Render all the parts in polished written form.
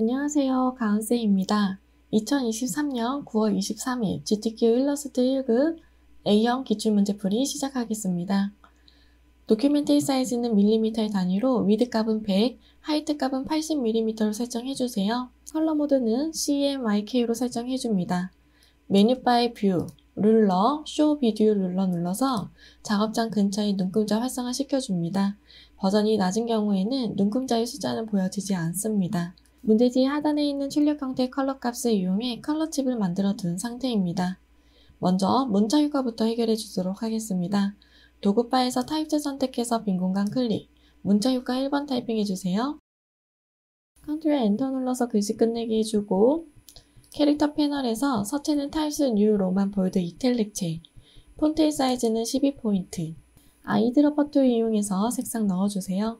안녕하세요. 가은쌤입니다. 2023년 9월 23일 GTQ 일러스트 1급 A형 기출문제풀이 시작하겠습니다. 도큐멘터리 사이즈는 밀리미터의 단위로 위드 값은 100, 하이트 값은 80mm로 설정해주세요. 컬러 모드는 CMYK로 설정해줍니다. 메뉴바의 뷰, 룰러, 쇼 비디오 룰러 눌러서 작업장 근처의 눈금자 활성화 시켜줍니다. 버전이 낮은 경우에는 눈금자의 숫자는 보여지지 않습니다. 문제지 하단에 있는 출력 형태 컬러 값을 이용해 컬러 칩을 만들어 둔 상태입니다. 먼저 문자 효과부터 해결해 주도록 하겠습니다. 도구바에서 타입체 선택해서 빈 공간 클릭, 문자 효과 1번 타이핑 해주세요. 컨트롤 엔터 눌러서 글씨 끝내기 해주고 캐릭터 패널에서 서체는 타입스 뉴 로만 볼드 이탈릭체, 폰트의 사이즈는 12포인트, 아이드러퍼 툴 이용해서 색상 넣어주세요.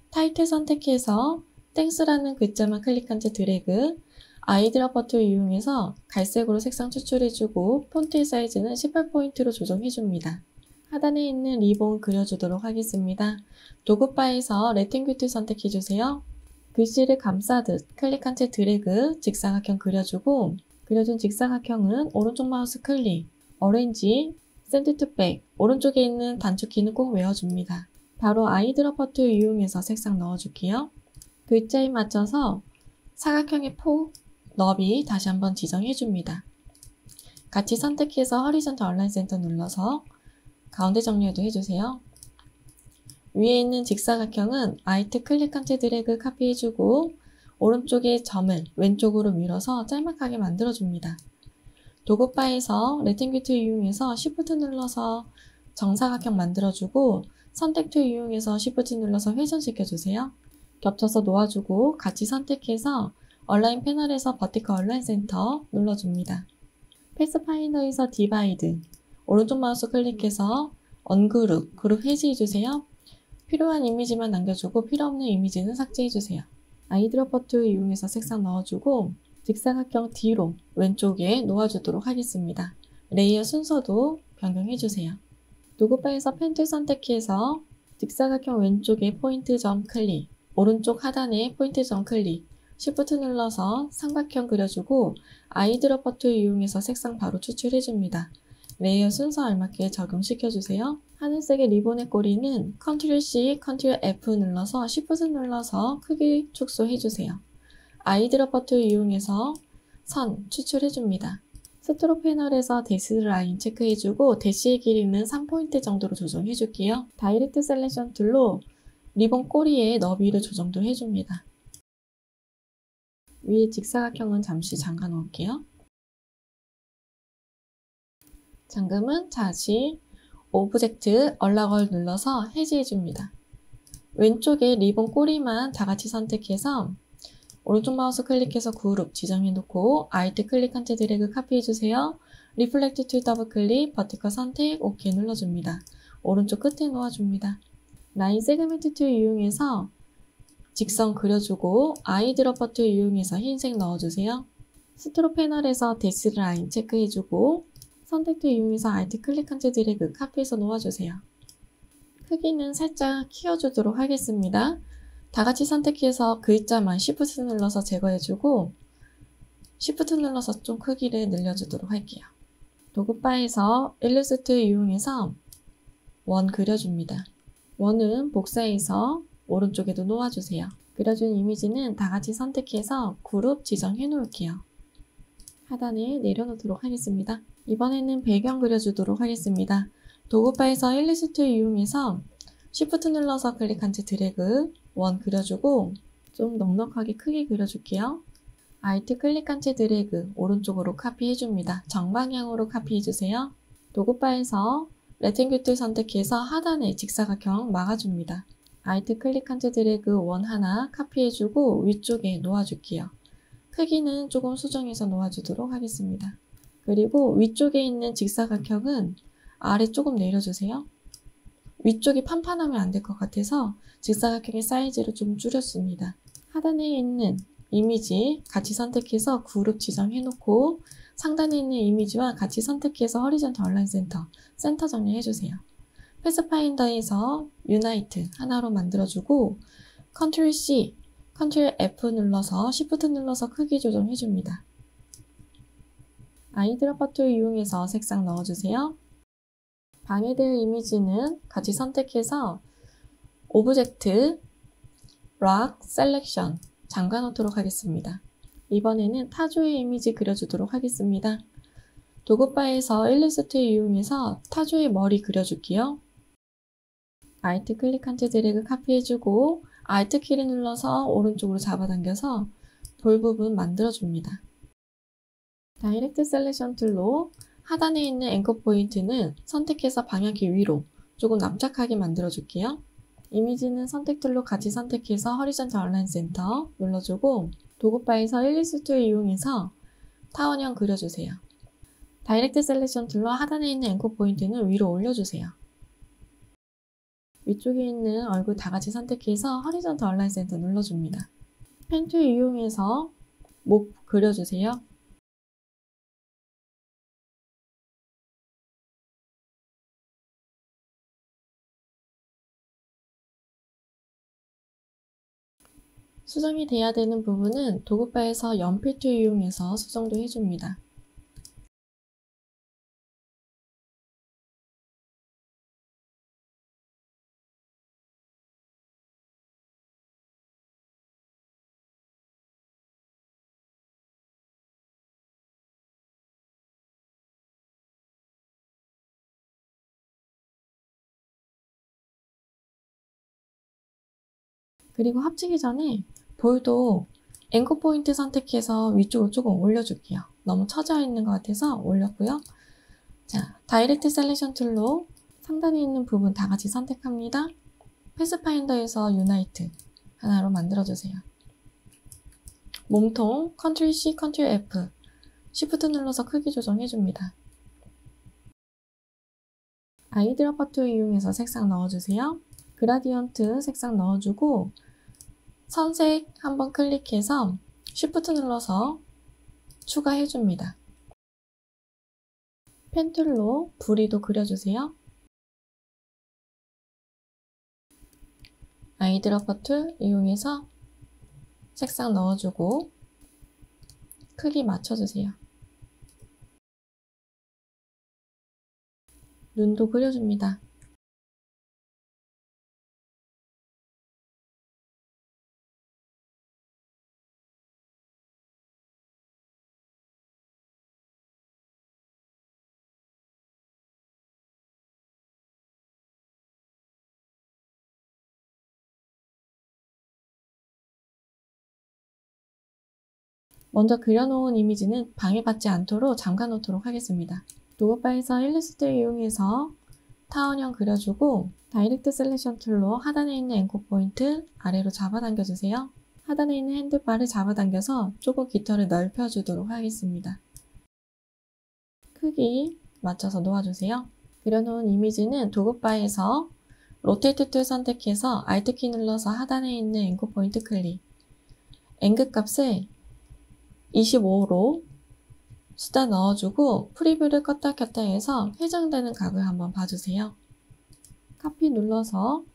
타이틀 선택해서 땡스라는 글자만 클릭한 채 드래그, 아이드러퍼 툴 이용해서 갈색으로 색상 추출해주고 폰트의 사이즈는 18포인트로 조정해줍니다. 하단에 있는 리본 그려주도록 하겠습니다. 도구바에서 레팅귤 툴 선택해주세요. 글씨를 감싸듯 클릭한 채 드래그, 직사각형 그려주고 그려준 직사각형은 오른쪽 마우스 클릭, 어레인지, 샌드 투 백, 오른쪽에 있는 단축키는 꼭 외워줍니다. 바로 아이드러퍼 툴 이용해서 색상 넣어줄게요. 글자에 맞춰서 사각형의 폭, 너비 다시 한번 지정해줍니다. 같이 선택해서 허리전탈 얼라인 센터 눌러서 가운데 정리해도 해주세요. 위에 있는 직사각형은 Alt 클릭한 채 드래그 카피해주고 오른쪽에 점을 왼쪽으로 밀어서 짤막하게 만들어줍니다. 도구바에서 레팅귤 툴 이용해서 Shift 눌러서 정사각형 만들어주고 선택 툴 이용해서 Shift 눌러서 회전시켜주세요. 겹쳐서 놓아주고 같이 선택해서 얼라인 패널에서 버티컬 얼라인 센터 눌러줍니다. 패스파인더에서 디바이드, 오른쪽 마우스 클릭해서 언그룹, 그룹 해지해주세요. 필요한 이미지만 남겨주고 필요 없는 이미지는 삭제해주세요. 아이드러퍼 툴 이용해서 색상 넣어주고 직사각형 뒤로 왼쪽에 놓아주도록 하겠습니다. 레이어 순서도 변경해주세요. 도구바에서 펜 툴 선택해서 직사각형 왼쪽에 포인트 점 클릭, 오른쪽 하단에 포인트 점 클릭, Shift 눌러서 삼각형 그려주고 아이드러퍼 툴 이용해서 색상 바로 추출해줍니다. 레이어 순서 알맞게 적용시켜주세요. 하늘색의 리본의 꼬리는 Ctrl C, Ctrl F 눌러서 Shift 눌러서 크기 축소해주세요. 아이드러퍼 툴 이용해서 선 추출해줍니다. 스트로크 패널에서 대시 라인 체크해주고 대시의 길이는 3포인트 정도로 조정해줄게요. 다이렉트 셀렉션 툴로 리본 꼬리의 너비를 조정도 해줍니다. 위에 직사각형은 잠시 잠가 놓을게요. 잠금은 다시 오브젝트 얼락을 눌러서 해제해줍니다. 왼쪽에 리본 꼬리만 다같이 선택해서 오른쪽 마우스 클릭해서 그룹 지정해놓고 Alt 클릭한 채 드래그 카피해주세요. 리플렉트 툴 더블 클릭, 버티컬 선택, OK 눌러줍니다. 오른쪽 끝에 놓아줍니다. 라인 세그멘트 툴 이용해서 직선 그려주고 아이드러퍼 툴 이용해서 흰색 넣어주세요. 스트로 패널에서 대시 라인 체크해주고 선택 툴 이용해서 Alt 클릭한 채 드래그 카피해서 놓아주세요. 크기는 살짝 키워주도록 하겠습니다. 다같이 선택해서 글자만 Shift 눌러서 제거해주고 Shift 눌러서 좀 크기를 늘려주도록 할게요. 도구바에서 일러스트 이용해서 원 그려줍니다. 원은 복사해서 오른쪽에도 놓아주세요. 그려준 이미지는 다같이 선택해서 그룹 지정해 놓을게요. 하단에 내려놓도록 하겠습니다. 이번에는 배경 그려주도록 하겠습니다. 도구바에서 일러스트 이용해서 Shift 눌러서 클릭한 채 드래그 원 그려주고 좀 넉넉하게 크게 그려줄게요. Alt 클릭한 채 드래그 오른쪽으로 카피해줍니다. 정방향으로 카피해주세요. 도구바에서 레팅귤 툴 선택해서 하단에 직사각형 막아줍니다. Alt 클릭한 채 드래그 원 하나 카피해주고 위쪽에 놓아줄게요. 크기는 조금 수정해서 놓아주도록 하겠습니다. 그리고 위쪽에 있는 직사각형은 아래 조금 내려주세요. 위쪽이 판판하면 안 될 것 같아서 직사각형의 사이즈를 좀 줄였습니다. 하단에 있는 이미지 같이 선택해서 그룹 지정해놓고 상단에 있는 이미지와 같이 선택해서 허리전탈 얼라인 센터 정리해주세요. 패스파인더에서 유나이트 하나로 만들어주고 Ctrl C, Ctrl F 눌러서 Shift 눌러서 크기 조정해줍니다. 아이드로퍼 툴 이용해서 색상 넣어주세요. 방해될 이미지는 같이 선택해서 오브젝트, 락, 셀렉션 잠가 놓도록 하겠습니다. 이번에는 타조의 이미지 그려주도록 하겠습니다. 도구바에서 일러스트 이용해서 타조의 머리 그려줄게요. Alt 클릭 한트 드래그 카피해주고 Alt 키를 눌러서 오른쪽으로 잡아당겨서 볼 부분 만들어줍니다. 다이렉트 셀렉션 툴로 하단에 있는 앵커 포인트는 선택해서 방향키 위로 조금 납작하게 만들어줄게요. 이미지는 선택 툴로 같이 선택해서 허리전탈 얼라인 센터 눌러주고 도구바에서 일리스트 이용해서 타원형 그려주세요. 다이렉트 셀렉션 툴로 하단에 있는 앵커 포인트는 위로 올려주세요. 위쪽에 있는 얼굴 다같이 선택해서 허리전탈 얼라인 센터 눌러줍니다. 펜 툴 이용해서 목 그려주세요. 수정이 돼야 되는 부분은 도구바에서 연필 툴 이용해서 수정도 해줍니다. 그리고 합치기 전에 볼도 앵커 포인트 선택해서 위쪽으로 조금 올려줄게요. 너무 처져 있는 것 같아서 올렸고요. 자, 다이렉트 셀렉션 툴로 상단에 있는 부분 다 같이 선택합니다. 패스파인더에서 유나이트 하나로 만들어주세요. 몸통 Ctrl C, Ctrl F, Shift 눌러서 크기 조정해줍니다. 아이드로퍼 툴 이용해서 색상 넣어주세요. 그라디언트 색상 넣어주고 선색 한번 클릭해서 Shift 눌러서 추가해줍니다. 펜 툴로 부리도 그려주세요. 아이드로퍼 툴 이용해서 색상 넣어주고 크기 맞춰주세요. 눈도 그려줍니다. 먼저 그려놓은 이미지는 방해받지 않도록 잠가 놓도록 하겠습니다. 도구바에서 일러스트 이용해서 타원형 그려주고 다이렉트 셀렉션 툴로 하단에 있는 앵커 포인트 아래로 잡아당겨주세요. 하단에 있는 핸들바를 잡아당겨서 조금 깃털을 넓혀주도록 하겠습니다. 크기 맞춰서 놓아주세요. 그려놓은 이미지는 도구바에서 로테이트 툴 선택해서 Alt 키 눌러서 하단에 있는 앵커 포인트 클릭, 앵글 값을 25로 숫자 넣어주고 프리뷰를 껐다 켰다 해서 회전되는 각을 한번 봐주세요. 카피 눌러서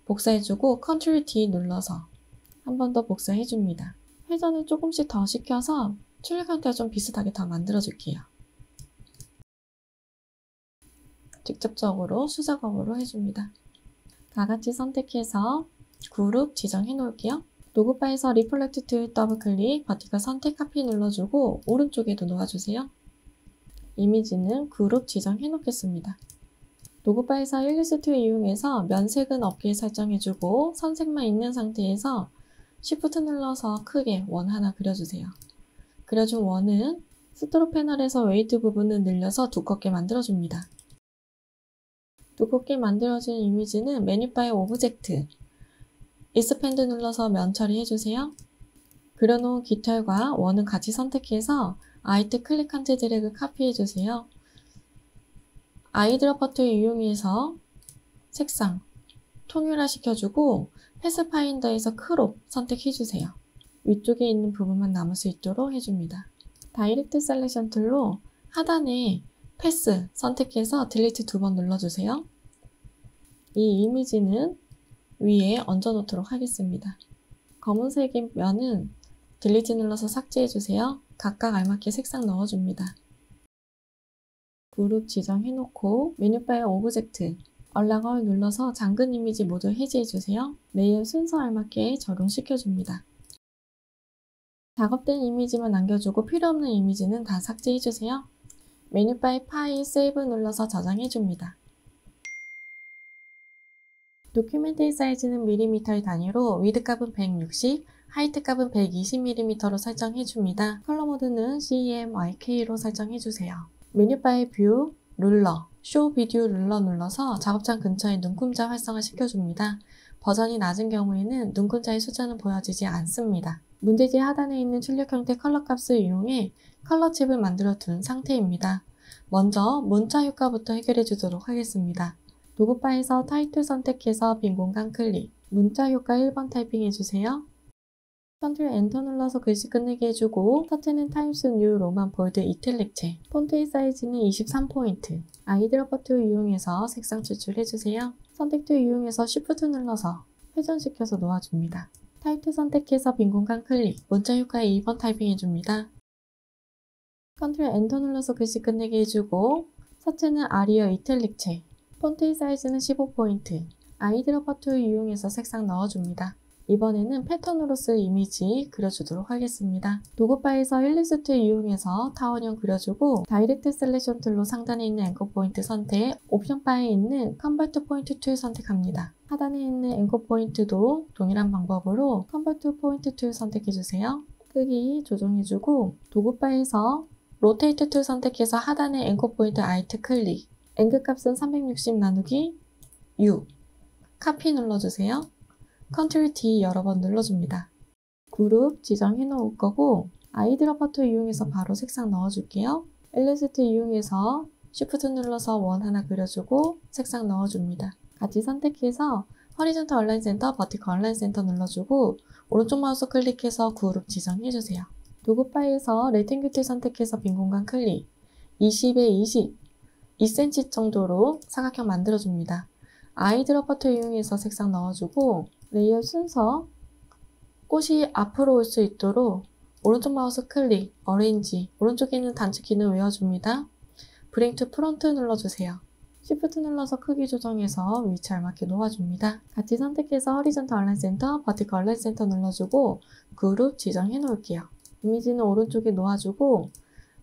복사해주고 Ctrl D 눌러서 한 번 더 복사해줍니다. 회전을 조금씩 더 시켜서 출력형태가 좀 비슷하게 더 만들어줄게요. 직접적으로 수작업으로 해줍니다. 다같이 선택해서 그룹 지정해 놓을게요. 도구바에서 리플렉트 툴 더블 클릭, 버티컬 선택 카피 눌러주고 오른쪽에도 놓아주세요. 이미지는 그룹 지정해 놓겠습니다. 도구바에서 일리스트 이용해서 면색은 없게 설정해주고 선색만 있는 상태에서 Shift 눌러서 크게 원 하나 그려주세요. 그려준 원은 스트로 패널에서 웨이트 부분을 늘려서 두껍게 만들어줍니다. 두껍게 만들어진 이미지는 메뉴바의 오브젝트, 익스펜드 눌러서 면 처리해주세요. 그려놓은 깃털과 원은 같이 선택해서 Alt 클릭 한트 드래그 카피해주세요. 아이드로퍼 툴 이용해서 색상 통일화 시켜주고 패스파인더에서 크롭 선택해주세요. 위쪽에 있는 부분만 남을 수 있도록 해줍니다. 다이렉트 셀렉션 툴로 하단에 패스 선택해서 딜리트 2번 눌러주세요. 이 이미지는 위에 얹어 놓도록 하겠습니다. 검은색인 면은 딜리트 눌러서 삭제해주세요. 각각 알맞게 색상 넣어줍니다. 그룹 지정해놓고 메뉴바에 오브젝트, 얼락을 눌러서 잠근 이미지 모두 해제해주세요. 레이아웃 순서 알맞게 적용시켜줍니다. 작업된 이미지만 남겨주고 필요없는 이미지는 다 삭제해주세요. 메뉴바에 파일, 세이브 눌러서 저장해줍니다. 도큐멘트의 사이즈는 밀리미터의 단위로 위드 값은 160, 하이트 값은 120mm로 설정해줍니다. 컬러 모드는 CMYK로 설정해주세요. 메뉴바의 뷰, 룰러, 쇼 비디오 룰러 눌러서 작업장 근처에 눈금자 활성화 시켜줍니다. 버전이 낮은 경우에는 눈금자의 숫자는 보여지지 않습니다. 문제지 하단에 있는 출력 형태 컬러 값을 이용해 컬러 칩을 만들어 둔 상태입니다. 먼저 문자 효과부터 해결해 주도록 하겠습니다. 도구바에서 타이틀 선택해서 빈 공간 클릭, 문자 효과 1번 타이핑해주세요. 컨트롤 엔터 눌러서 글씨 끝내게 해주고 서체는 타임스 뉴 로만 볼드 이탈릭체, 폰트의 사이즈는 23포인트, 아이드러퍼 툴 이용해서 색상 추출해주세요. 선택 툴 이용해서 쉬프트 눌러서 회전시켜서 놓아줍니다. 타이틀 선택해서 빈 공간 클릭, 문자 효과에 2번 타이핑해줍니다. 컨트롤 엔터 눌러서 글씨 끝내게 해주고 서체는 아리어 이탈릭체, 폰트의 사이즈는 15포인트, 아이드러퍼 툴 이용해서 색상 넣어줍니다. 이번에는 패턴으로 쓸 이미지 그려주도록 하겠습니다. 도구바에서 일리스트 이용해서 타원형 그려주고 다이렉트 셀렉션 툴로 상단에 있는 앵커 포인트 선택, 옵션 바에 있는 컨버트 포인트 툴 선택합니다. 하단에 있는 앵커 포인트도 동일한 방법으로 컨버트 포인트 툴 선택해주세요. 크기 조정해주고 도구바에서 로테이트 툴 선택해서 하단에 앵커 포인트 Alt 클릭, 앵글 값은 360 나누기 6, 카피 눌러주세요. 컨트롤 D 여러 번 눌러줍니다. 그룹 지정해 놓을 거고 아이드러퍼 툴 이용해서 바로 색상 넣어줄게요. 일리스트 이용해서 쉬프트 눌러서 원 하나 그려주고 색상 넣어줍니다. 같이 선택해서 허리존털 얼라인 센터, 버티컬 얼라인 센터 눌러주고 오른쪽 마우스 클릭해서 그룹 지정해주세요. 도구 파일에서 레탱글 툴 선택해서 빈 공간 클릭, 20에 20, 2cm 정도로 사각형 만들어줍니다. 아이드러퍼 툴 이용해서 색상 넣어주고 레이아웃 순서, 꽃이 앞으로 올 수 있도록 오른쪽 마우스 클릭, 어레인지, 오른쪽에 있는 단축키는 외워줍니다. 브링 투 프론트 눌러주세요. 쉬프트 눌러서 크기 조정해서 위치 알맞게 놓아줍니다. 같이 선택해서 허리존털 얼라인 센터, 버티컬 얼라인 센터 눌러주고 그룹 지정해 놓을게요. 이미지는 오른쪽에 놓아주고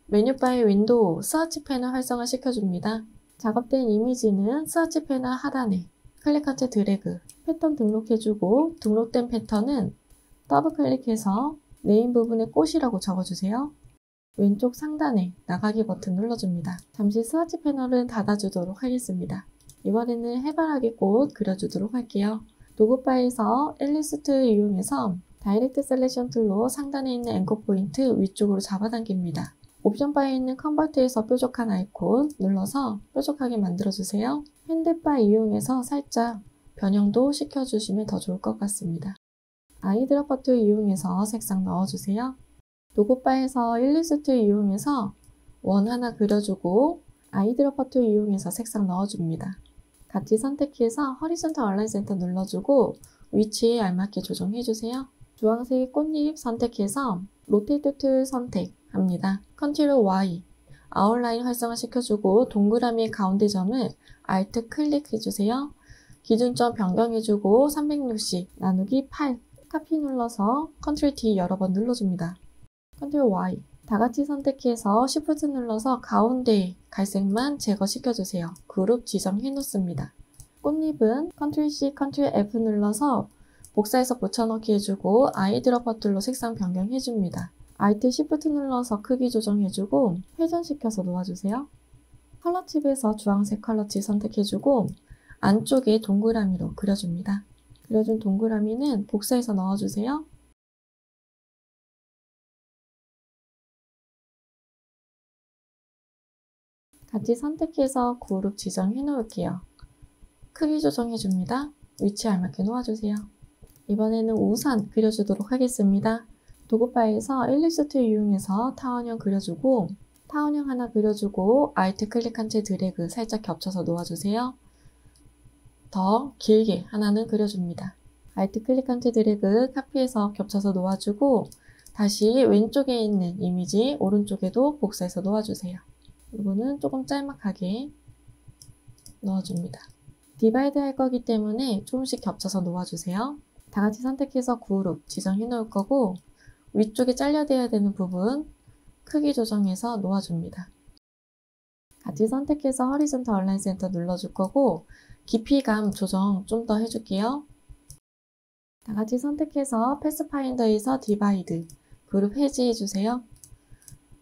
메뉴바의 윈도우, 스와치 패널 활성화 시켜줍니다. 작업된 이미지는 스와치 패널 하단에 클릭한 채 드래그, 패턴 등록해주고 등록된 패턴은 더블 클릭해서 네임 부분에 꽃이라고 적어주세요. 왼쪽 상단에 나가기 버튼 눌러줍니다. 잠시 스와치 패널은 닫아주도록 하겠습니다. 이번에는 해바라기 꽃 그려주도록 할게요. 도구 파일에서 일리스트 이용해서 다이렉트 셀렉션 툴로 상단에 있는 앵커 포인트 위쪽으로 잡아당깁니다. 옵션 바에 있는 컨버트에서 뾰족한 아이콘 눌러서 뾰족하게 만들어주세요. 핸드바 이용해서 살짝 변형도 시켜주시면 더 좋을 것 같습니다. 아이드러퍼 툴 이용해서 색상 넣어주세요. 도구바에서 일리스트 이용해서 원 하나 그려주고 아이드러퍼 툴 이용해서 색상 넣어줍니다. 같이 선택해서 허리존털 얼라인 센터 눌러주고 위치에 알맞게 조정해주세요. 주황색 꽃잎 선택해서 로테이트 툴 선택합니다. 컨트롤 Y, 아웃라인 활성화 시켜주고 동그라미의 가운데 점을 Alt 클릭해주세요. 기준점 변경해주고 360 나누기 8 카피 눌러서 컨트롤 D 여러 번 눌러줍니다. 컨트롤 Y, 다같이 선택해서 Shift 눌러서 가운데 갈색만 제거시켜주세요. 그룹 지정해 놓습니다. 꽃잎은 컨트롤 C, 컨트롤 F 눌러서 복사해서 붙여넣기 해주고 아이드러퍼 툴로 색상 변경해줍니다. Alt Shift 눌러서 크기 조정해주고 회전시켜서 놓아주세요. 컬러칩에서 주황색 컬러칩 선택해주고 안쪽에 동그라미로 그려줍니다. 그려준 동그라미는 복사해서 넣어주세요. 같이 선택해서 그룹 지정해 놓을게요. 크기 조정해줍니다. 위치 알맞게 놓아주세요. 이번에는 우산 그려주도록 하겠습니다. 도구 파일에서 일리스트 이용해서 타원형 그려주고 타원형 하나 그려주고 Alt 클릭한 채 드래그 살짝 겹쳐서 놓아주세요. 더 길게 하나는 그려줍니다. Alt 클릭 컨트 드래그 카피해서 겹쳐서 놓아주고 다시 왼쪽에 있는 이미지 오른쪽에도 복사해서 놓아주세요. 이거는 조금 짤막하게 넣어줍니다. 디바이드 할 거기 때문에 조금씩 겹쳐서 놓아주세요. 다 같이 선택해서 그룹 지정해 놓을 거고 위쪽에 잘려져야 되는 부분 크기 조정해서 놓아줍니다. 같이 선택해서 허리존탈 얼라인 센터 눌러줄 거고 깊이감 조정 좀 더 해줄게요. 다 같이 선택해서 패스파인더에서 디바이드 그룹 해지해주세요.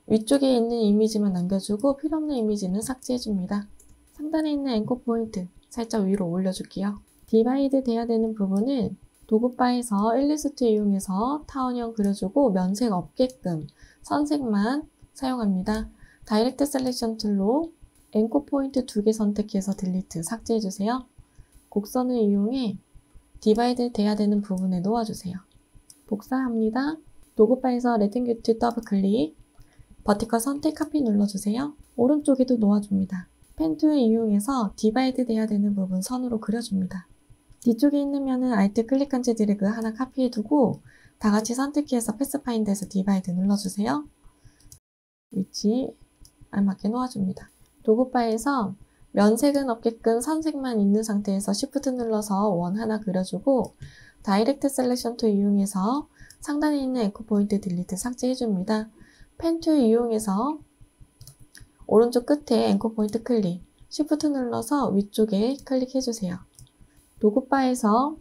위쪽에 있는 이미지만 남겨주고 필요없는 이미지는 삭제해줍니다. 상단에 있는 앵커 포인트 살짝 위로 올려줄게요. 디바이드 돼야 되는 부분은 도구바에서 일리스트 이용해서 타원형 그려주고 면색 없게끔 선색만 사용합니다. 다이렉트 셀렉션 툴로 앵커 포인트 2개 선택해서 딜리트 삭제해주세요. 곡선을 이용해 디바이드 돼야 되는 부분에 놓아주세요. 복사합니다. 도구바에서 레팅규트 더블 클릭, 버티컬 선택 카피 눌러주세요. 오른쪽에도 놓아줍니다. 펜 툴 이용해서 디바이드 돼야 되는 부분 선으로 그려줍니다. 뒤쪽에 있는 면은 Alt 클릭 컨트 드래그 하나 카피해두고 다 같이 선택해서 패스파인더에서 디바이드 눌러주세요. 위치 알맞게 놓아줍니다. 도구바에서 면색은 없게끔 선색만 있는 상태에서 Shift 눌러서 원 하나 그려주고 다이렉트 셀렉션 툴 이용해서 상단에 있는 앵커 포인트 딜리트 삭제해줍니다. 펜 툴 이용해서 오른쪽 끝에 앵커 포인트 클릭, Shift 눌러서 위쪽에 클릭해주세요. 도구바에서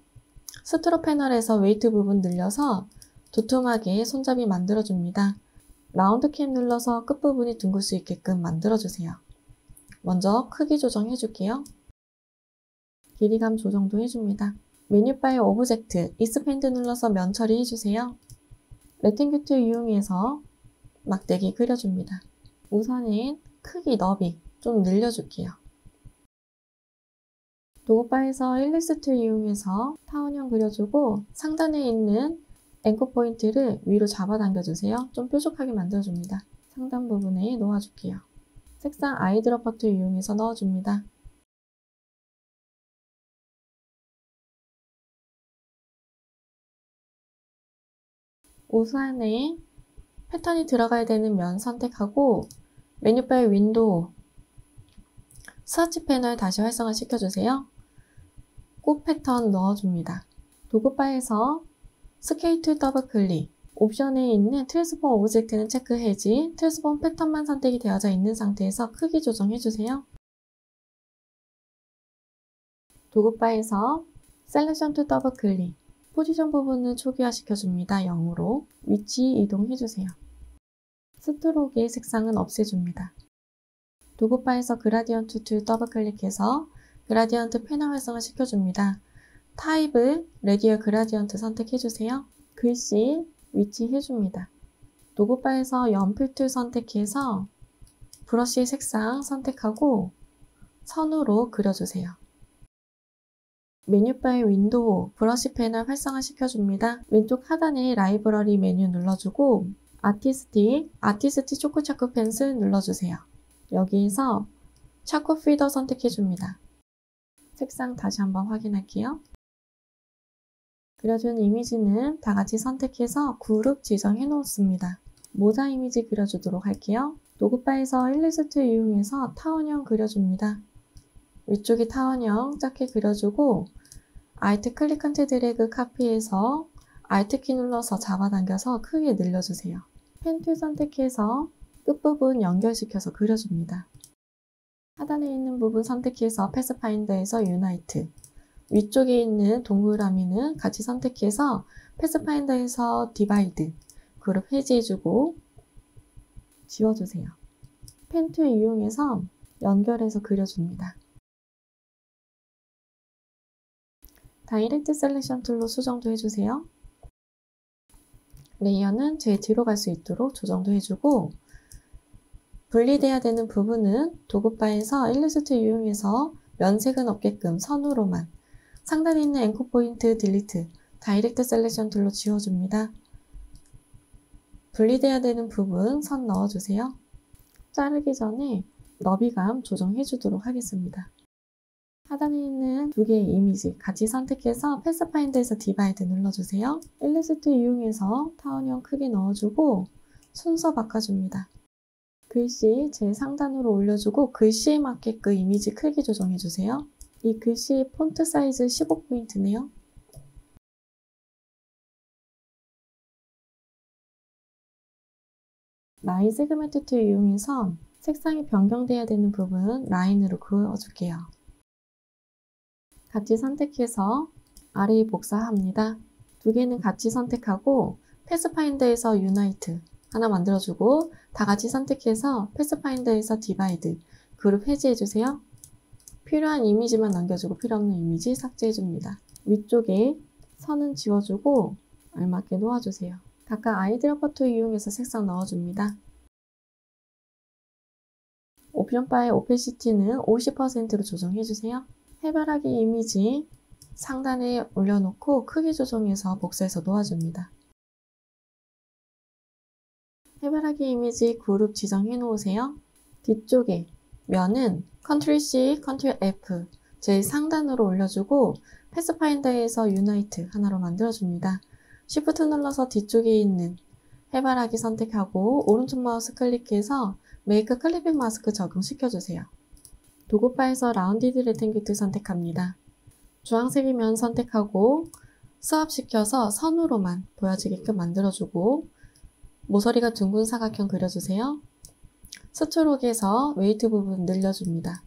스트로 패널에서 웨이트 부분 늘려서 두툼하게 손잡이 만들어줍니다. 라운드 캠 눌러서 끝부분이 둥글 수 있게끔 만들어주세요. 먼저 크기 조정해줄게요. 길이감 조정도 해줍니다. 메뉴바의 오브젝트, 익스펜드 눌러서 면 처리해주세요. 레팅규트 이용해서 막대기 그려줍니다. 우선은 크기, 너비 좀 늘려줄게요. 도구바에서 일리스트 이용해서 타원형 그려주고 상단에 있는 앵커 포인트를 위로 잡아당겨주세요. 좀 뾰족하게 만들어줍니다. 상단 부분에 놓아줄게요. 색상 아이드롭 툴 이용해서 넣어줍니다. 우선에 패턴이 들어가야 되는 면 선택하고 메뉴바의 윈도우, 스와치 패널 다시 활성화 시켜주세요. 꽃 패턴 넣어줍니다. 도구바에서 스케일 툴 더블 클릭, 옵션에 있는 트랜스폼 오브젝트는 체크 해지, 트랜스폼 패턴만 선택이 되어져 있는 상태에서 크기 조정해주세요. 도구바에서 셀렉션 툴 더블 클릭, 포지션 부분을 초기화 시켜줍니다. 0으로 위치 이동해주세요. 스트로크의 색상은 없애줍니다. 도구바에서 그라디언트 툴 더블 클릭해서 그라디언트 패널 활성화 시켜줍니다. 타입을 레디얼 그라디언트 선택해주세요. 글씨 위치 해줍니다. 도구바에서 연필 툴 선택해서 브러쉬 색상 선택하고 선으로 그려주세요. 메뉴바의 윈도우, 브러쉬 패널 활성화 시켜줍니다. 왼쪽 하단에 라이브러리 메뉴 눌러주고 아티스틱 초코차코 펜슬 눌러주세요. 여기에서 차코 피더 선택해줍니다. 색상 다시 한번 확인할게요. 그려준 이미지는 다 같이 선택해서 그룹 지정해 놓습니다. 모자 이미지 그려주도록 할게요. 도구바에서 일리스트 이용해서 타원형 그려줍니다. 위쪽에 타원형 작게 그려주고 Alt 클릭 컨트 드래그 카피해서 Alt 키 눌러서 잡아당겨서 크게 늘려주세요. 펜 툴 선택해서 끝부분 연결시켜서 그려줍니다. 하단에 있는 부분 선택해서 패스파인더에서 유나이트, 위쪽에 있는 동그라미는 같이 선택해서 패스파인더에서 디바이드, 그룹 해지해주고 지워주세요. 펜 툴 이용해서 연결해서 그려줍니다. 다이렉트 셀렉션 툴로 수정도 해주세요. 레이어는 제일 뒤로 갈 수 있도록 조정도 해주고 분리돼야 되는 부분은 도구바에서 일리스트 이용해서 면색은 없게끔 선으로만, 상단에 있는 앵커 포인트 딜리트, 다이렉트 셀렉션 툴로 지워줍니다. 분리돼야 되는 부분 선 넣어주세요. 자르기 전에 너비감 조정해 주도록 하겠습니다. 하단에 있는 두 개의 이미지 같이 선택해서 패스파인더에서 디바이드 눌러주세요. 일리스트 이용해서 타원형 크게 넣어주고 순서 바꿔줍니다. 글씨 제일 상단으로 올려주고 글씨에 맞게 그 이미지 크기 조정해주세요. 이 글씨 폰트 사이즈 15포인트네요. 라인 세그멘트 툴 이용해서 색상이 변경돼야 되는 부분 라인으로 그어줄게요. 같이 선택해서 아래에 복사합니다. 두 개는 같이 선택하고 패스파인더에서 유나이트 하나 만들어주고 다 같이 선택해서 패스파인더에서 디바이드 그룹 해제해주세요. 필요한 이미지만 남겨주고 필요 없는 이미지 삭제해줍니다. 위쪽에 선은 지워주고 알맞게 놓아주세요. 각각 아이드로퍼 툴 이용해서 색상 넣어줍니다. 옵션 바의 오페시티는 50%로 조정해주세요. 해바라기 이미지 상단에 올려놓고 크기 조정해서 복사해서 놓아줍니다. 해바라기 이미지 그룹 지정해 놓으세요. 뒤쪽에 면은 Ctrl C, Ctrl F 제일 상단으로 올려주고 패스파인더에서 유나이트 하나로 만들어줍니다. Shift 눌러서 뒤쪽에 있는 해바라기 선택하고 오른쪽 마우스 클릭해서 메이크 클리핑 마스크 적용시켜주세요. 도구바에서 라운디드 레탱귤 선택합니다. 주황색의 면 선택하고 스왑시켜서 선으로만 보여지게끔 만들어주고 모서리가 둥근 사각형 그려주세요. 스트로크에서 웨이트 부분 늘려줍니다.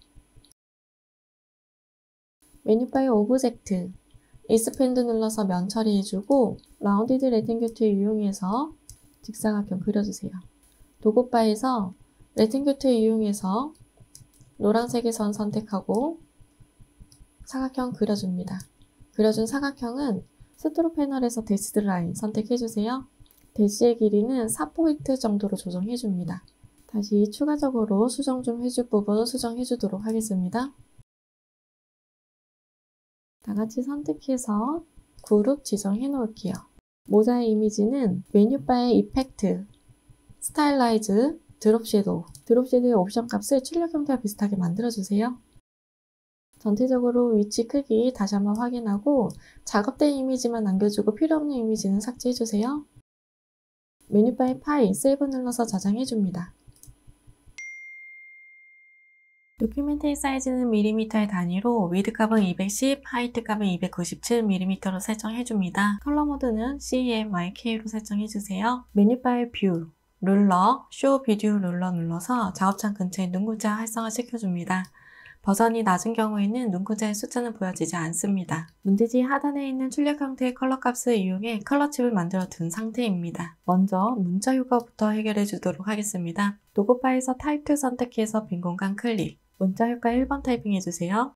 메뉴바의 오브젝트, 익스펜드 눌러서 면 처리해주고 라운디드 레탱귤 툴 이용해서 직사각형 그려주세요. 도구바에서 레탱귤 툴 이용해서 노란색의 선 선택하고 사각형 그려줍니다. 그려준 사각형은 스트로크 패널에서 데시드 라인 선택해주세요. 대시의 길이는 4포인트 정도로 조정해줍니다. 다시 추가적으로 수정 좀 해줄 부분 수정해주도록 하겠습니다. 다같이 선택해서 그룹 지정해 놓을게요. 모자의 이미지는 메뉴바의 이펙트, 스타일라이즈, 드롭 섀도우의 옵션 값을 출력 형태와 비슷하게 만들어주세요. 전체적으로 위치 크기 다시 한번 확인하고 작업된 이미지만 남겨주고 필요 없는 이미지는 삭제해주세요. 메뉴바의 파일, 세이브 눌러서 저장해줍니다. 도큐멘트의 사이즈는 밀리미터의 단위로 위드 값은 210, 하이트 값은 297mm로 설정해줍니다. 컬러 모드는 CMYK로 설정해주세요. 메뉴바의 뷰, 룰러, 쇼 비디오 룰러 눌러서 작업창 근처에 눈구자 활성화 시켜줍니다. 버전이 낮은 경우에는 눈구자의 숫자는 보여지지 않습니다. 문제지 하단에 있는 출력 형태의 컬러 값을 이용해 컬러 칩을 만들어 둔 상태입니다. 먼저 문자 효과부터 해결해 주도록 하겠습니다. 도구바에서 타입 툴 선택해서 빈 공간 클릭, 문자 효과 1번 타이핑 해주세요.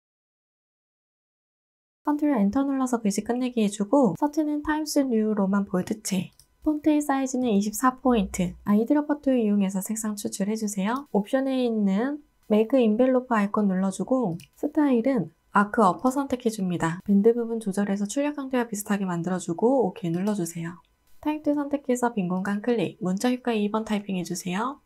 Ctrl 엔터 눌러서 글씨 끝내기 해주고 서치는 타임스 뉴로만 볼드체, 폰트의 사이즈는 24포인트, 아이드로퍼 툴 이용해서 색상 추출해주세요. 옵션에 있는 메이크 인벨로프 아이콘 눌러주고 스타일은 아크 어퍼 선택해줍니다. 밴드 부분 조절해서 출력 형태와 비슷하게 만들어주고 OK 눌러주세요. 타입 툴 선택해서 빈 공간 클릭, 문자 효과 2번 타이핑 해주세요.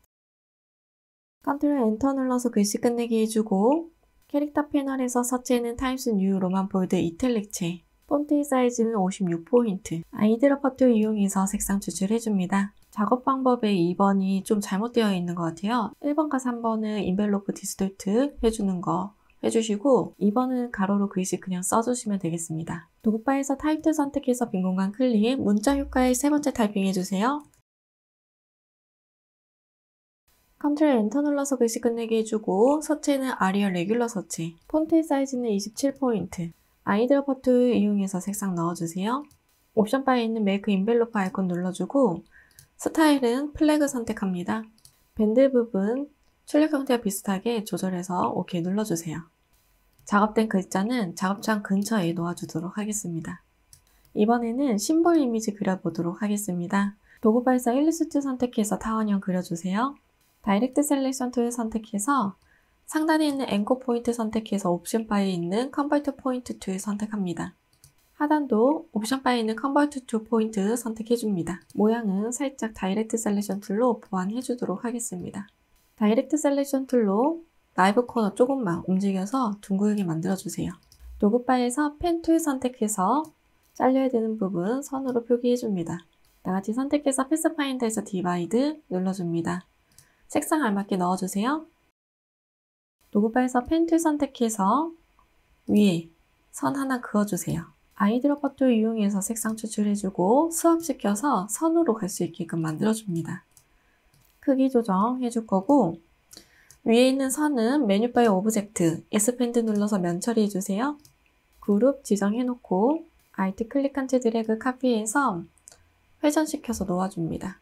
Ctrl 엔터 눌러서 글씨 끝내기 해주고 캐릭터 패널에서 서치에는 타임스 뉴 로만 볼드 이탈릭체, 폰트의 사이즈는 56포인트, 아이드로퍼 툴 이용해서 색상 추출해줍니다. 작업 방법에 2번이 좀 잘못되어 있는 것 같아요. 1번과 3번은 인벨로프 디스톨트 해주는 거 해주시고 2번은 가로로 글씨 그냥 써주시면 되겠습니다. 도구바에서 타입 툴 선택해서 빈 공간 클릭, 문자 효과의 세 번째 타이핑 해주세요. Ctrl 엔터 눌러서 글씨 끝내기 해주고 서치는 아리얼 레귤러 서치, 폰트의 사이즈는 27포인트, 아이드로퍼 툴 이용해서 색상 넣어주세요. 옵션 바에 있는 메이크 인벨로프 아이콘 눌러주고 스타일은 플래그 선택합니다. 밴드 부분 출력 형태와 비슷하게 조절해서 OK 눌러주세요. 작업된 글자는 작업창 근처에 놓아주도록 하겠습니다. 이번에는 심볼 이미지 그려보도록 하겠습니다. 도구바에서 일리스트 선택해서 타원형 그려주세요. 다이렉트 셀렉션 툴 선택해서 상단에 있는 앵커 포인트 선택해서 옵션 바에 있는 컨버트 포인트 툴 선택합니다. 하단도 옵션 바에 있는 컨버트 투 포인트 선택해줍니다. 모양은 살짝 다이렉트 셀렉션 툴로 보완해주도록 하겠습니다. 다이렉트 셀렉션 툴로 라이브 코너 조금만 움직여서 둥글게 만들어주세요. 도구바에서 펜 툴 선택해서 잘려야 되는 부분 선으로 표기해줍니다. 나같이 선택해서 패스파인더에서 디바이드 눌러줍니다. 색상 알맞게 넣어주세요. 도구바에서 펜 툴 선택해서 위에 선 하나 그어주세요. 아이드로퍼 툴 이용해서 색상 추출해주고 스왑시켜서 선으로 갈 수 있게끔 만들어줍니다. 크기 조정해줄 거고 위에 있는 선은 메뉴바의 오브젝트, S펜드 눌러서 면 처리해주세요. 그룹 지정해놓고 Alt 클릭한 채 드래그 카피해서 회전시켜서 놓아줍니다.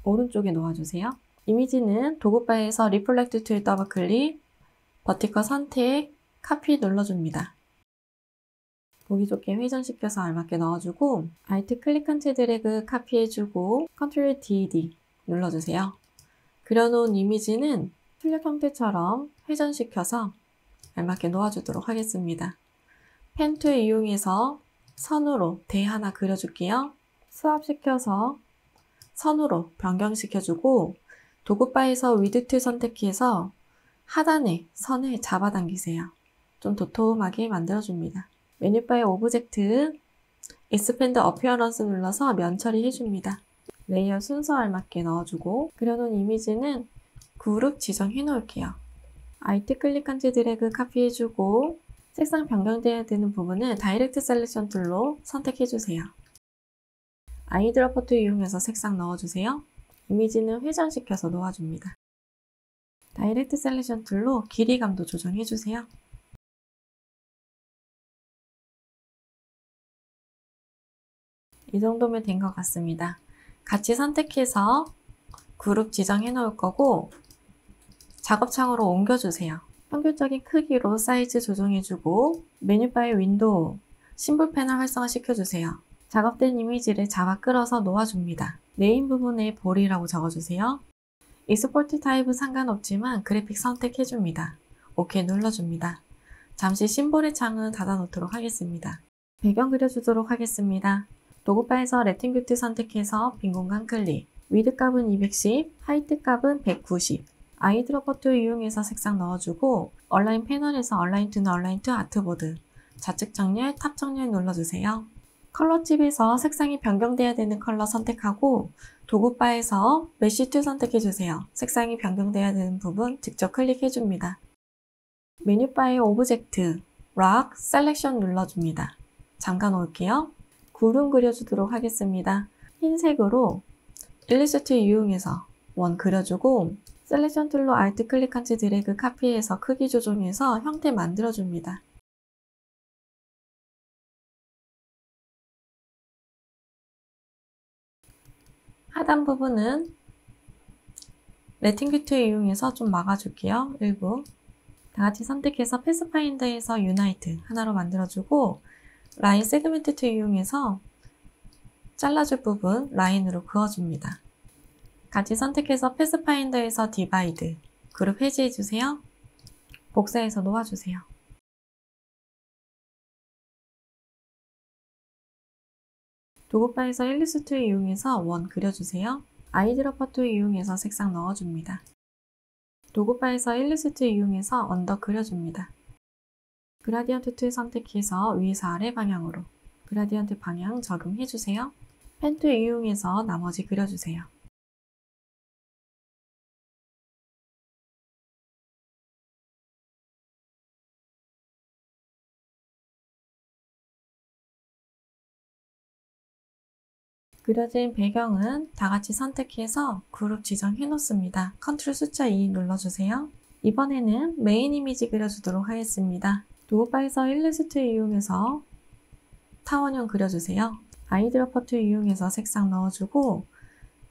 오른쪽에 놓아주세요. 이미지는 도구바에서 리플렉트 툴 더블 클릭, 버티컬 선택, 카피 눌러줍니다. 보기 좋게 회전시켜서 알맞게 넣어주고 Alt 클릭한 채 드래그 카피해주고 Ctrl D 눌러주세요. 그려놓은 이미지는 출력 형태처럼 회전시켜서 알맞게 놓아주도록 하겠습니다. 펜 툴 이용해서 선으로 대 하나 그려줄게요. 스왑시켜서 선으로 변경시켜주고 도구바에서 위드 툴 선택해서 하단에 선을 잡아당기세요. 좀 도톰하게 만들어줍니다. 메뉴바의 오브젝트, Expand Appearance 눌러서 면 처리해줍니다. 레이어 순서 알맞게 넣어주고 그려놓은 이미지는 그룹 지정해 놓을게요. Alt 클릭한 채 드래그 카피해주고 색상 변경되어야 되는 부분은 다이렉트 셀렉션 툴로 선택해주세요. 아이드로퍼 툴 이용해서 색상 넣어주세요. 이미지는 회전시켜서 놓아줍니다. 다이렉트 셀렉션 툴로 길이감도 조정해주세요. 이 정도면 된 것 같습니다. 같이 선택해서 그룹 지정해 놓을 거고 작업창으로 옮겨주세요. 평균적인 크기로 사이즈 조정해주고 메뉴바의 윈도우, 심볼 패널 활성화 시켜주세요. 작업된 이미지를 잡아 끌어서 놓아줍니다. 네임 부분에 볼이라고 적어주세요. 익스포트 타입은 상관없지만 그래픽 선택해줍니다. OK 눌러줍니다. 잠시 심볼의 창은 닫아놓도록 하겠습니다. 배경 그려주도록 하겠습니다. 도구바에서 레팅뷰트 선택해서 빈 공간 클릭, 위드 값은 210, 하이트 값은 190, 아이드로퍼 툴 이용해서 색상 넣어주고 얼라인 패널에서 얼라인 투는 얼라인 투 아트보드, 좌측 정렬, 탑 정렬 눌러주세요. 컬러 칩에서 색상이 변경돼야 되는 컬러 선택하고 도구바에서 메쉬 툴 선택해주세요. 색상이 변경돼야 되는 부분 직접 클릭해줍니다. 메뉴바의 오브젝트, 락, 셀렉션 눌러줍니다. 잠깐 놓을게요. 구름 그려주도록 하겠습니다. 흰색으로 일리스트 이용해서 원 그려주고 셀렉션 툴로 Alt 클릭한 채 드래그 카피해서 크기 조정해서 형태 만들어줍니다. 하단 부분은 레팅뷰트 이용해서 좀 막아줄게요. 일부. 다같이 선택해서 패스파인더에서 유나이트 하나로 만들어주고 라인 세그멘트 툴 이용해서 잘라줄 부분 라인으로 그어줍니다. 같이 선택해서 패스파인더에서 디바이드, 그룹 해제해주세요. 복사해서 놓아주세요. 도구바에서 일리스 툴 이용해서 원 그려주세요. 아이드로퍼 툴 이용해서 색상 넣어줍니다. 도구바에서 일리스 툴 이용해서 언더 그려줍니다. 그라디언트 툴 선택해서 위에서 아래 방향으로 그라디언트 방향 적용해주세요. 펜 툴 이용해서 나머지 그려주세요. 그려진 배경은 다같이 선택해서 그룹 지정해 놓습니다. Ctrl 숫자 2 눌러주세요. 이번에는 메인 이미지 그려주도록 하겠습니다. 도구바에서 일리스트 이용해서 타원형 그려주세요. 아이드로퍼 툴 이용해서 색상 넣어주고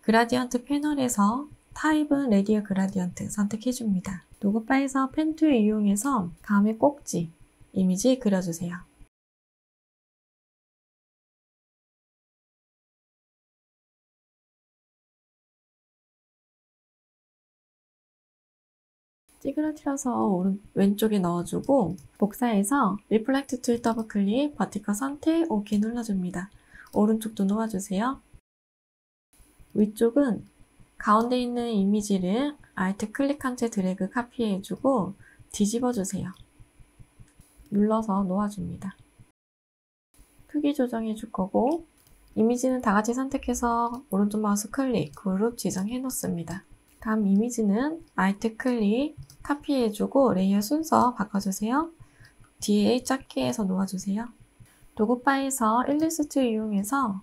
그라디언트 패널에서 타입은 레디얼 그라디언트 선택해줍니다. 도구바에서 펜 툴 이용해서 감의 꼭지 이미지 그려주세요. 찌그러뜨려서 왼쪽에 넣어주고 복사해서 리플렉트 툴 더블 클릭, 버티컬 선택, OK 눌러줍니다. 오른쪽도 놓아주세요. 위쪽은 가운데 있는 이미지를 Alt 클릭한 채 드래그 카피해주고 뒤집어주세요. 눌러서 놓아줍니다. 크기 조정해줄 거고 이미지는 다같이 선택해서 오른쪽 마우스 클릭, 그룹 지정해 놓습니다. 다음 이미지는 Alt 클릭, 카피해주고 레이어 순서 바꿔주세요. 뒤에 작게 해서 놓아주세요. 도구바에서 일리스트 이용해서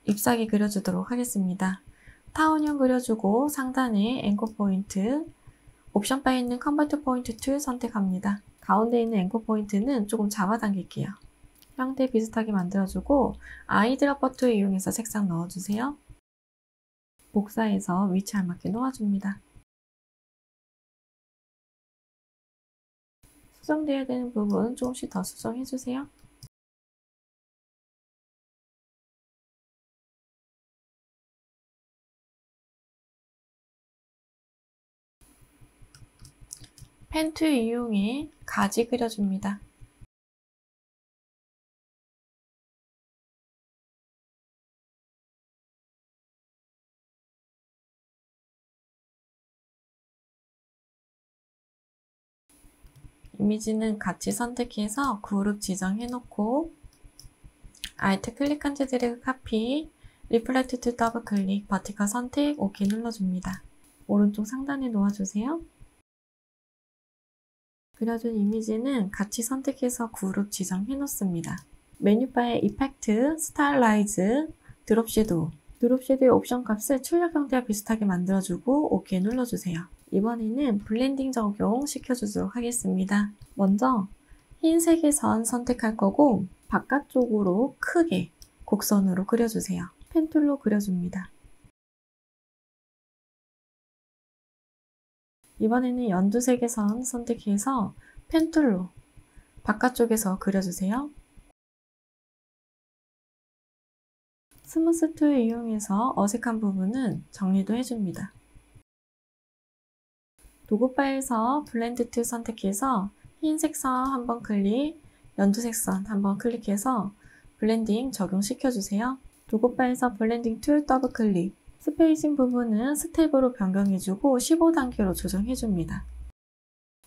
잎사귀 그려주도록 하겠습니다. 타원형 그려주고 상단에 앵커 포인트, 옵션 바에 있는 컨버트 포인트 툴 선택합니다. 가운데 있는 앵커 포인트는 조금 잡아당길게요. 형태 비슷하게 만들어주고 아이드랍 툴 이용해서 색상 넣어주세요. 복사해서 위치 알맞게 놓아줍니다. 수정되어야 되는 부분 조금씩 더 수정해주세요. 펜 툴 이용해 가지 그려줍니다. 이미지는 같이 선택해서 그룹 지정해놓고 Alt 클릭한 채 드래그 카피, 리플렉트 툴 더블 클릭, 버티컬 선택, OK 눌러줍니다. 오른쪽 상단에 놓아주세요. 그려준 이미지는 같이 선택해서 그룹 지정해놓습니다. 메뉴바에 이펙트, 스타일라이즈, 드롭 섀도우, 드롭 섀도우의 옵션 값을 출력 형태와 비슷하게 만들어주고 OK 눌러주세요. 이번에는 블렌딩 적용 시켜주도록 하겠습니다. 먼저 흰색의 선 선택할 거고 바깥쪽으로 크게 곡선으로 그려주세요. 펜툴로 그려줍니다. 이번에는 연두색의 선 선택해서 펜툴로 바깥쪽에서 그려주세요. 스무스 툴 이용해서 어색한 부분은 정리도 해줍니다. 도구바에서 블렌드 툴 선택해서 흰색 선 한번 클릭, 연두색 선 한번 클릭해서 블렌딩 적용시켜주세요. 도구바에서 블렌딩 툴 더블 클릭, 스페이싱 부분은 스텝으로 변경해주고 15단계로 조정해줍니다.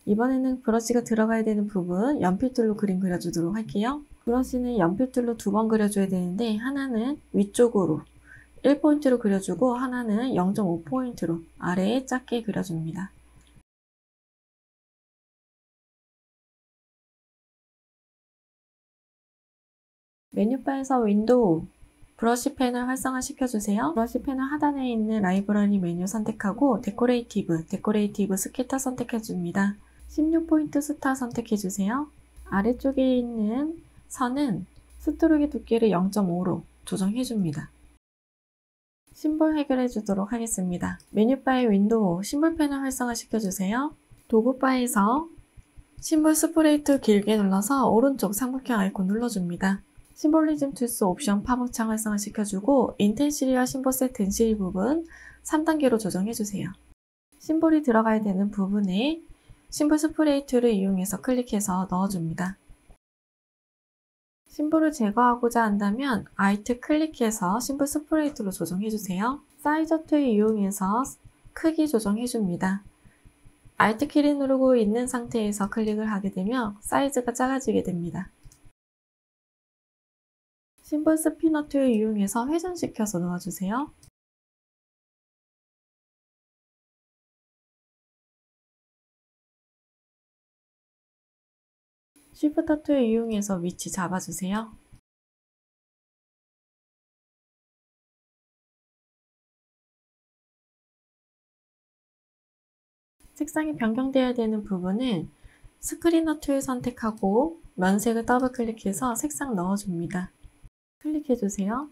이번에는 브러쉬가 들어가야 되는 부분 연필툴로 그림 그려주도록 할게요. 브러쉬는 연필툴로 2번 그려줘야 되는데 하나는 위쪽으로 1포인트로 그려주고 하나는 0.5포인트로 아래에 작게 그려줍니다. 메뉴바에서 윈도우, 브러쉬 패널 활성화 시켜주세요. 브러쉬 패널 하단에 있는 라이브러리 메뉴 선택하고 데코레이티브 스캐터 선택해줍니다. 16포인트 스타 선택해주세요. 아래쪽에 있는 선은 스트로크의 두께를 0.5로 조정해줍니다. 심볼 해결해 주도록 하겠습니다. 메뉴바의 윈도우, 심볼 패널 활성화 시켜주세요. 도구바에서 심볼 스프레이 툴 길게 눌러서 오른쪽 삼각형 아이콘 눌러줍니다. 심볼리즘 툴스 옵션 팝업창 활성화 시켜주고 인텐시리와 심볼 셋 덴시리 부분 3단계로 조정해주세요. 심볼이 들어가야 되는 부분에 심볼 스프레이 툴을 이용해서 클릭해서 넣어줍니다. 심볼을 제거하고자 한다면 Alt 클릭해서 심볼 스프레이 툴로 조정해주세요. 사이저 툴 이용해서 크기 조정해줍니다. Alt 키를 누르고 있는 상태에서 클릭을 하게 되면 사이즈가 작아지게 됩니다. 심볼 스피너 툴 이용해서 회전시켜서 놓아주세요. 쉬프터 툴 이용해서 위치 잡아주세요. 색상이 변경되어야 되는 부분은 스크리너 툴 선택하고 면색을 더블 클릭해서 색상 넣어줍니다. 클릭해주세요.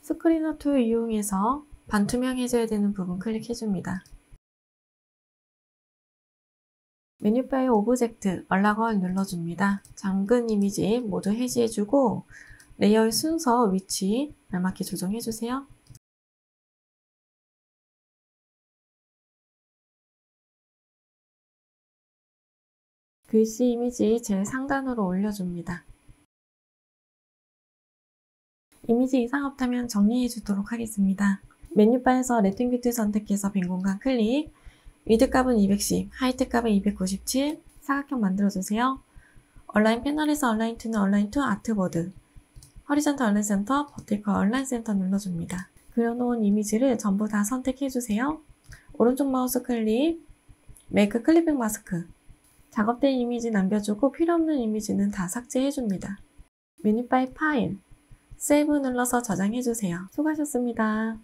스크리너 툴 이용해서 반투명해져야 되는 부분 클릭해줍니다. 메뉴바의 오브젝트, 얼라걸 눌러줍니다. 잠근 이미지 모두 해지해주고 레이어의 순서, 위치 알맞게 조정해주세요. 글씨 이미지 제일 상단으로 올려줍니다. 이미지 이상 없다면 정리해 주도록 하겠습니다. 메뉴바에서 레팅뷰트 선택해서 빈 공간 클릭, 위드 값은 210, 하이트 값은 297, 사각형 만들어주세요. 얼라인 패널에서 얼라인 투는 얼라인 투 아트보드, 허리전탈 얼라인 센터, 버티컬 얼라인 센터 눌러줍니다. 그려놓은 이미지를 전부 다 선택해주세요. 오른쪽 마우스 클릭, 메이크 클리핑 마스크. 작업된 이미지 남겨주고 필요없는 이미지는 다 삭제해줍니다. 메뉴바의 파일, 세이브 눌러서 저장해주세요. 수고하셨습니다.